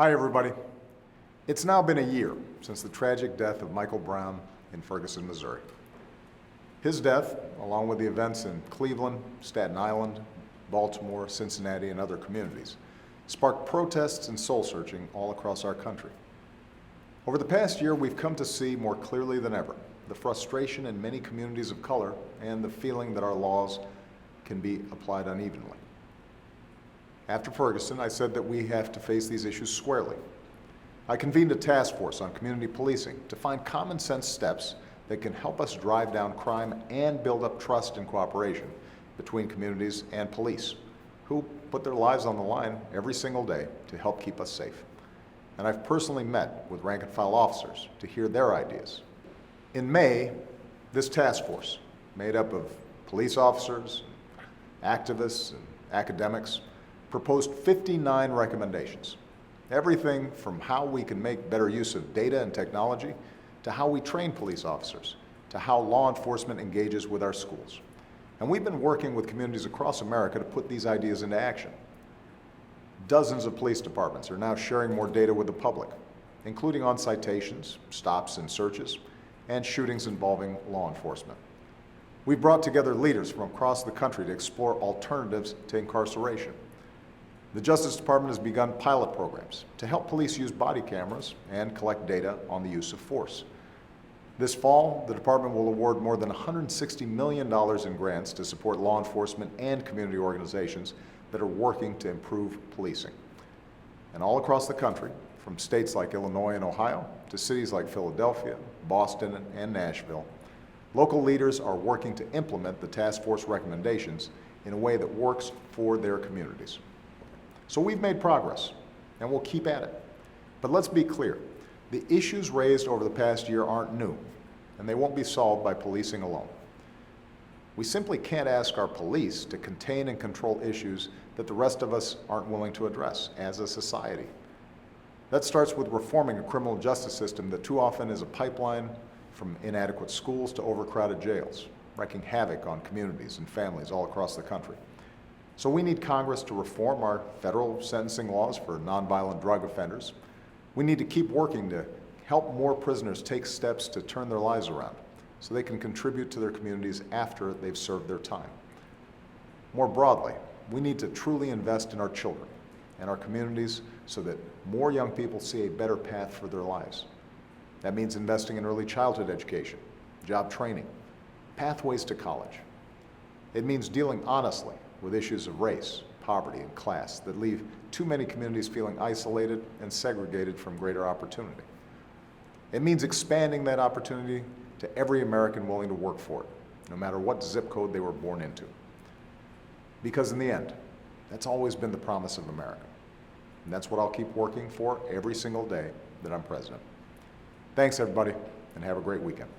Hi, everybody. It's now been a year since the tragic death of Michael Brown in Ferguson, Missouri. His death, along with the events in Cleveland, Staten Island, Baltimore, Cincinnati, and other communities, sparked protests and soul-searching all across our country. Over the past year, we've come to see more clearly than ever the frustration in many communities of color and the feeling that our laws can be applied unevenly. After Ferguson, I said that we have to face these issues squarely. I convened a task force on community policing to find common sense steps that can help us drive down crime and build up trust and cooperation between communities and police, who put their lives on the line every single day to help keep us safe. And I've personally met with rank and file officers to hear their ideas. In May, this task force, made up of police officers, activists, and academics, proposed 59 recommendations. Everything from how we can make better use of data and technology, to how we train police officers, to how law enforcement engages with our schools. And we've been working with communities across America to put these ideas into action. Dozens of police departments are now sharing more data with the public, including on citations, stops and searches, and shootings involving law enforcement. We've brought together leaders from across the country to explore alternatives to incarceration. The Justice Department has begun pilot programs to help police use body cameras and collect data on the use of force. This fall, the department will award more than $160 million in grants to support law enforcement and community organizations that are working to improve policing. And all across the country, from states like Illinois and Ohio to cities like Philadelphia, Boston, and Nashville, local leaders are working to implement the task force recommendations in a way that works for their communities. So we've made progress, and we'll keep at it. But let's be clear, the issues raised over the past year aren't new, and they won't be solved by policing alone. We simply can't ask our police to contain and control issues that the rest of us aren't willing to address as a society. That starts with reforming a criminal justice system that too often is a pipeline from inadequate schools to overcrowded jails, wreaking havoc on communities and families all across the country. So we need Congress to reform our federal sentencing laws for nonviolent drug offenders. We need to keep working to help more prisoners take steps to turn their lives around so they can contribute to their communities after they've served their time. More broadly, we need to truly invest in our children and our communities so that more young people see a better path for their lives. That means investing in early childhood education, job training, pathways to college. It means dealing honestly with issues of race, poverty, and class that leave too many communities feeling isolated and segregated from greater opportunity. It means expanding that opportunity to every American willing to work for it, no matter what zip code they were born into. Because in the end, that's always been the promise of America. And that's what I'll keep working for every single day that I'm president. Thanks, everybody, and have a great weekend.